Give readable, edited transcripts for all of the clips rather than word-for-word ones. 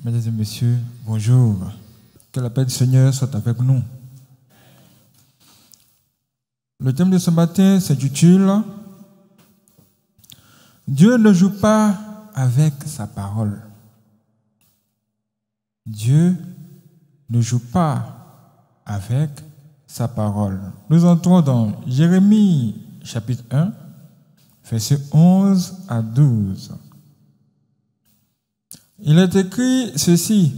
Mesdames et messieurs, bonjour. Que la paix du Seigneur soit avec nous. Le thème de ce matin s'intitule « Dieu ne joue pas avec sa parole ». Dieu ne joue pas avec sa parole. Nous entrons dans Jérémie chapitre 1, versets 11 à 12. Il est écrit ceci.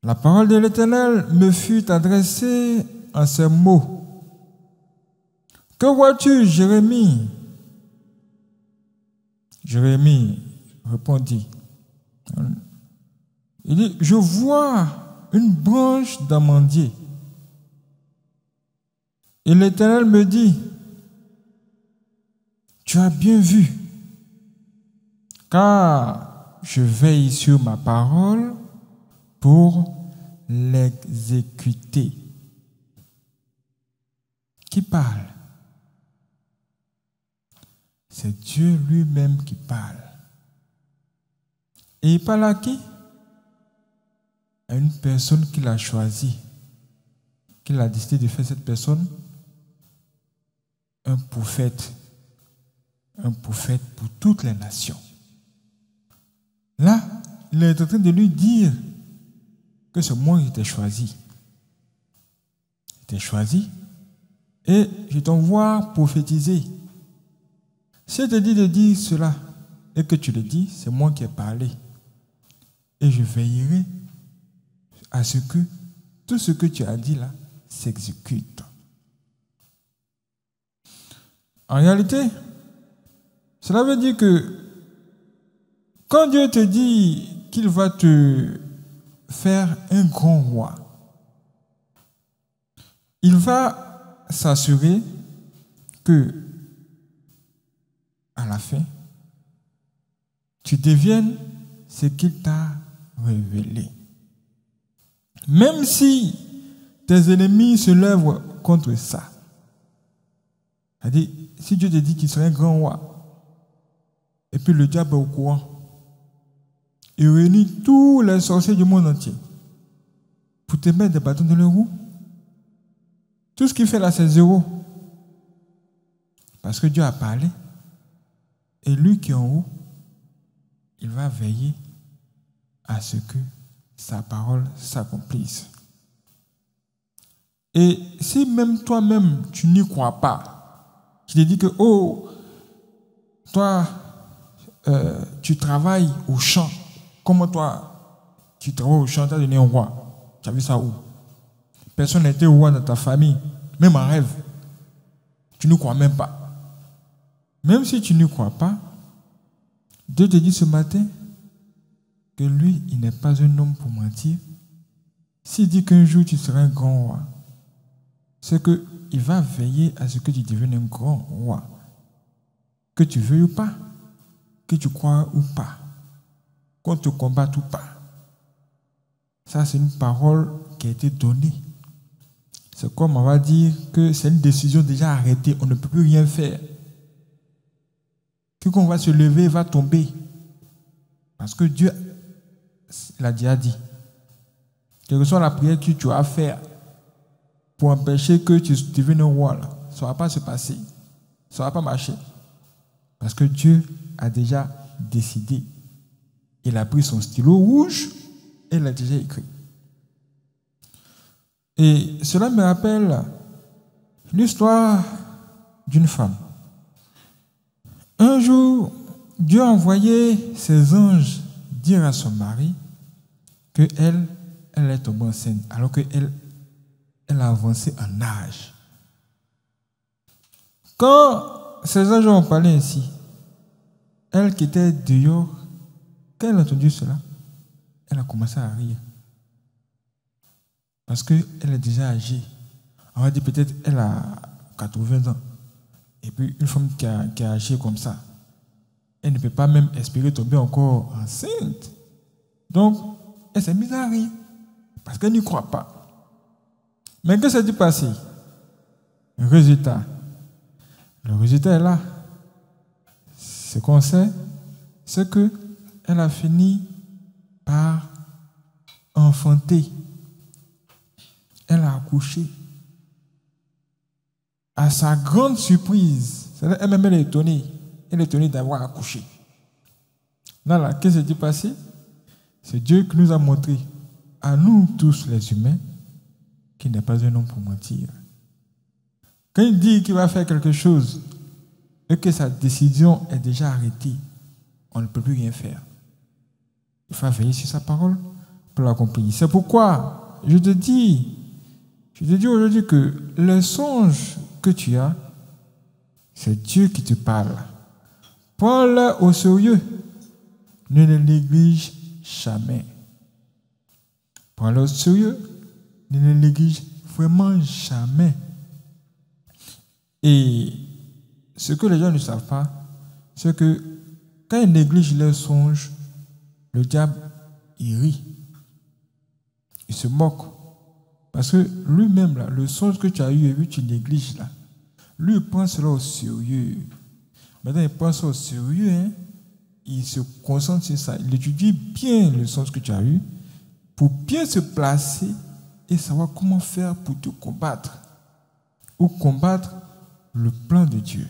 La parole de l'Éternel me fut adressée en ces mots. Que vois-tu, Jérémie? Jérémie répondit. Il dit, je vois une branche d'amandier. Et l'Éternel me dit, tu as bien vu, car je veille sur ma parole pour l'exécuter. Qui parle? C'est Dieu lui-même qui parle. Et il parle à qui? À une personne qu'il a choisie, qu'il a décidé de faire cette personne un prophète pour toutes les nations. Là, il est en train de lui dire que c'est moi qui t'ai choisi. Je t'ai choisi et je t'envoie prophétiser. Si je te dis de dire cela et que tu le dis, c'est moi qui ai parlé. Et je veillerai à ce que tout ce que tu as dit là s'exécute. En réalité, cela veut dire que quand Dieu te dit qu'il va te faire un grand roi, il va s'assurer que, à la fin, tu deviennes ce qu'il t'a révélé. Même si tes ennemis se lèvent contre ça. C'est-à-dire, si Dieu te dit qu'il serait un grand roi, et puis le diable est au courant, il réunit tous les sorciers du monde entier pour te mettre des bâtons dans le roue. Tout ce qu'il fait là, c'est zéro. Parce que Dieu a parlé. Et lui qui est en haut, il va veiller à ce que sa parole s'accomplisse. Et si même toi-même, tu n'y crois pas, tu te dis que, oh, toi, tu travailles au champ. Comment toi, tu travailles au champ, tu as donné un roi. Tu as vu ça où? Personne n'a été roi dans ta famille, même en rêve. Tu ne crois même pas. Même si tu ne crois pas, Dieu te dit ce matin que lui, il n'est pas un homme pour mentir. S'il dit qu'un jour tu seras un grand roi, c'est qu'il va veiller à ce que tu deviennes un grand roi. Que tu veuilles ou pas, que tu crois ou pas, qu'on te combatte ou pas. Ça, c'est une parole qui a été donnée. C'est comme on va dire que c'est une décision déjà arrêtée, on ne peut plus rien faire. Que quand on va se lever, il va tomber. Parce que Dieu l'a déjà dit. Quelle que soit la prière que tu as à faire pour empêcher que tu deviennes un roi, là, ça ne va pas se passer. Ça ne va pas marcher. Parce que Dieu a déjà décidé. Il a pris son stylo rouge et il a déjà écrit. Et cela me rappelle l'histoire d'une femme. Un jour, Dieu a envoyé ses anges dire à son mari qu'elle est tombée enceinte, alors qu'elle a avancé en âge. Quand ces anges ont parlé ainsi, elle qui était dehors, quand elle a entendu cela, elle a commencé à rire. Parce qu'elle est déjà âgée. On va dire peut-être qu'elle a 80 ans. Et puis une femme qui est âgée comme ça, elle ne peut pas même espérer tomber encore enceinte. Donc, elle s'est mise à rire. Parce qu'elle n'y croit pas. Mais que s'est-il passé? Le résultat est là. Ce qu'on sait, c'est que elle a fini par enfanter. Elle a accouché. À sa grande surprise, elle-même elle est étonnée. Elle est étonnée d'avoir accouché. Là, qu'est-ce qui s'est passé? C'est Dieu qui nous a montré, à nous tous les humains, qu'il n'est pas un homme pour mentir. Quand il dit qu'il va faire quelque chose et que sa décision est déjà arrêtée, on ne peut plus rien faire. Il faut veiller sur sa parole pour l'accomplir. C'est pourquoi je te dis aujourd'hui que le songe que tu as, c'est Dieu qui te parle. Prends-le au sérieux. Ne le néglige jamais. Prends-le au sérieux. Ne le néglige vraiment jamais. Et ce que les gens ne savent pas, c'est que quand ils négligent leurs songes, le diable, il rit. Il se moque. Parce que lui-même, là, le songe que tu as eu et que tu négliges, là, lui, il prend cela au sérieux. Maintenant, il prend ça au sérieux, hein? Il se concentre sur ça. Il étudie bien le songe que tu as eu pour bien se placer et savoir comment faire pour te combattre ou combattre le plan de Dieu.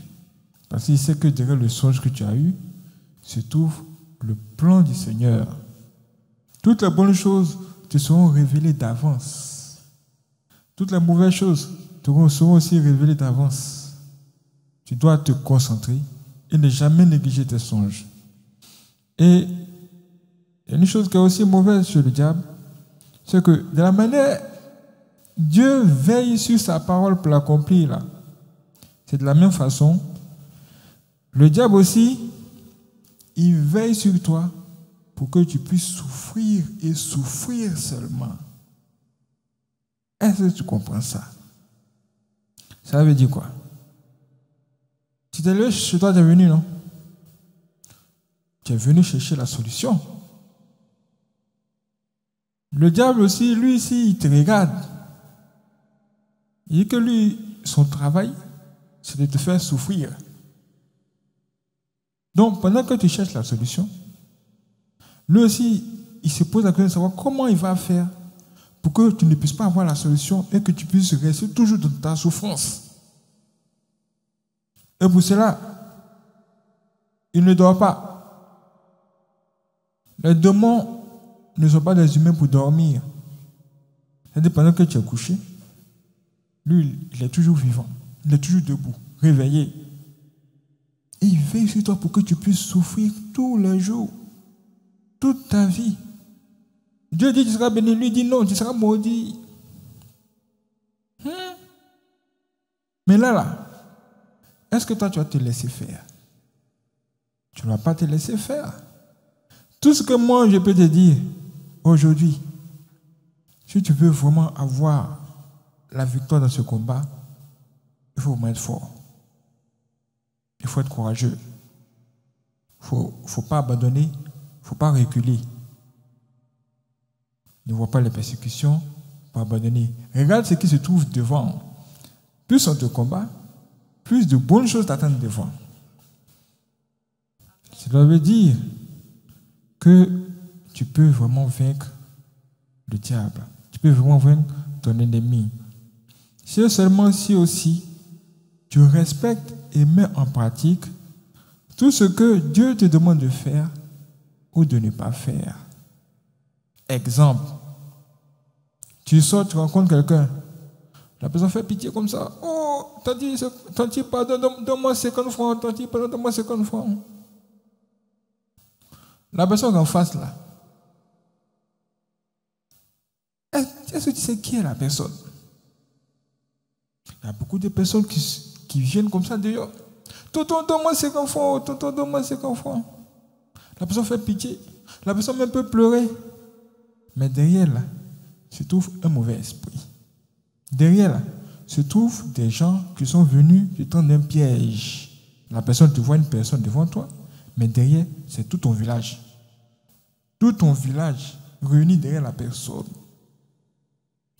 Parce qu'il sait que derrière le songe que tu as eu se trouve le plan du Seigneur. Toutes les bonnes choses te seront révélées d'avance. Toutes les mauvaises choses te seront aussi révélées d'avance. Tu dois te concentrer et ne jamais négliger tes songes. Et il y a une chose qui est aussi mauvaise chez le diable, c'est que de la manière Dieu veille sur sa parole pour l'accomplir là, c'est de la même façon, le diable aussi, il veille sur toi pour que tu puisses souffrir et souffrir seulement. Est-ce que tu comprends ça? Ça veut dire quoi? Tu t'es levé chez toi, tu es venu, non? Tu es venu chercher la solution. Le diable aussi, lui ici, il te regarde. Il dit que lui, son travail, c'est de te faire souffrir. Donc, pendant que tu cherches la solution, lui aussi, il se pose la question de savoir comment il va faire pour que tu ne puisses pas avoir la solution et que tu puisses rester toujours dans ta souffrance. Et pour cela, il ne dort pas. Les démons ne sont pas des humains pour dormir. C'est-à-dire pendant que tu es couché, lui, il est toujours vivant. Il est toujours debout, réveillé. Et il veille sur toi pour que tu puisses souffrir tous les jours, toute ta vie. Dieu dit tu seras béni, lui dit non, tu seras maudit. Mais là, est-ce que toi tu vas te laisser faire? Tu ne vas pas te laisser faire. Tout ce que moi je peux te dire aujourd'hui, si tu veux vraiment avoir la victoire dans ce combat, il faut vraiment être fort. Il faut être courageux. Il ne faut pas abandonner, il ne faut pas reculer. Ne vois pas les persécutions, pas abandonner. Regarde ce qui se trouve devant. Plus on te combat, plus de bonnes choses t'attendent devant. Cela veut dire que tu peux vraiment vaincre le diable. Tu peux vraiment vaincre ton ennemi. Si seulement si aussi tu respectes et mets en pratique tout ce que Dieu te demande de faire ou de ne pas faire. Exemple, tu sors, tu rencontres quelqu'un, la personne fait pitié comme ça. Oh, tanti, pardon, donne-moi 50 francs, tanti, pardon, donne-moi 50 francs. La personne en face là, est-ce que tu sais qui est la personne? Il y a beaucoup de personnes qui viennent comme ça d'ailleurs. Tonton, donne-moi 50 francs, tonton, donne-moi 50 francs. La personne fait pitié. La personne même peut pleurer. Mais derrière là, se trouve un mauvais esprit. Derrière là, se trouvent des gens qui sont venus te tendre un piège. La personne te voit une personne devant toi, mais derrière, c'est tout ton village. Tout ton village réuni derrière la personne.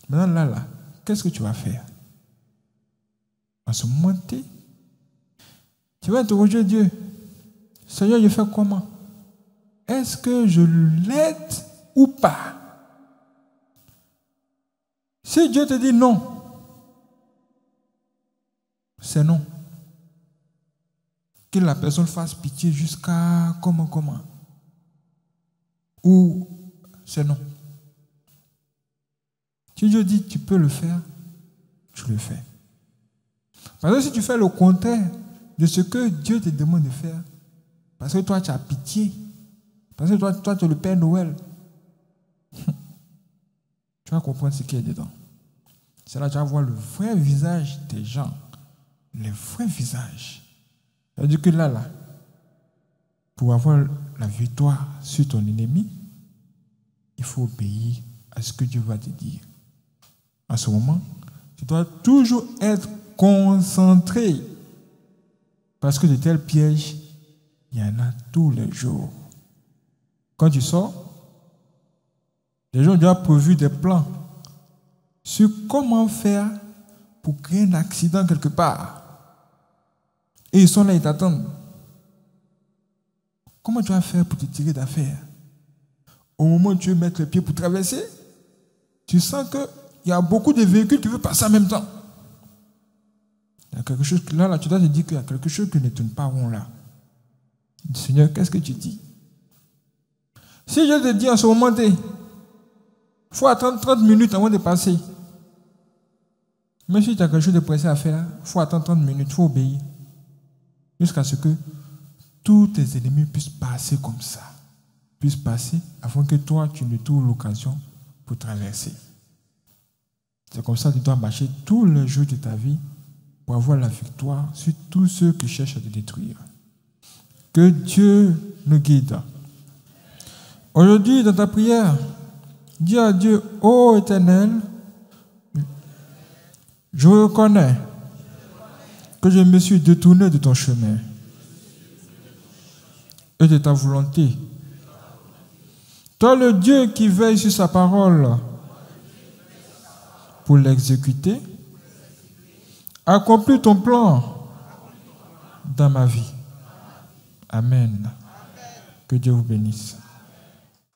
Maintenant là, qu'est-ce que tu vas faire? À ce moment, tu vas interroger Dieu. Seigneur, je fais comment? est-ce que je l'aide ou pas? Si Dieu te dit non, c'est non. Que la personne fasse pitié jusqu'à comment? Ou c'est non. Si Dieu dit tu peux le faire, tu le fais. Parce que si tu fais le contraire de ce que Dieu te demande de faire, parce que toi tu as pitié, parce que toi tu es le Père Noël, tu vas comprendre ce qui est dedans. C'est là que tu vas voir le vrai visage des gens. Le vrai visage. C'est-à-dire que là, pour avoir la victoire sur ton ennemi, il faut obéir à ce que Dieu va te dire. À ce moment, tu dois toujours être concentré. Parce que de tels pièges, il y en a tous les jours. Quand tu sors, les gens ont déjà prévu des plans sur comment faire pour créer un accident quelque part. Et ils sont là, ils t'attendent. Comment tu vas faire pour te tirer d'affaire? Au moment où tu veux mettre le pied pour traverser, tu sens qu'il y a beaucoup de véhicules qui veulent passer en même temps. Il y a quelque chose, là, tu dois te dire qu'il y a quelque chose qui ne tourne pas rond là. Seigneur, qu'est-ce que tu dis? Si je te dis en ce moment, il faut attendre 30 minutes avant de passer. Même si tu as quelque chose de pressé à faire, il faut attendre 30 minutes, il faut obéir. Jusqu'à ce que tous tes ennemis puissent passer comme ça. Puissent passer avant que toi, tu ne trouves l'occasion pour traverser. C'est comme ça que tu dois marcher tous les jours de ta vie pour avoir la victoire sur tous ceux qui cherchent à te détruire. Que Dieu nous guide. Aujourd'hui, dans ta prière, dis à Dieu, ô Éternel, je reconnais que je me suis détourné de ton chemin et de ta volonté. Toi, le Dieu qui veille sur sa parole pour l'exécuter, accomplis ton plan dans ma vie. Amen. Que Dieu vous bénisse.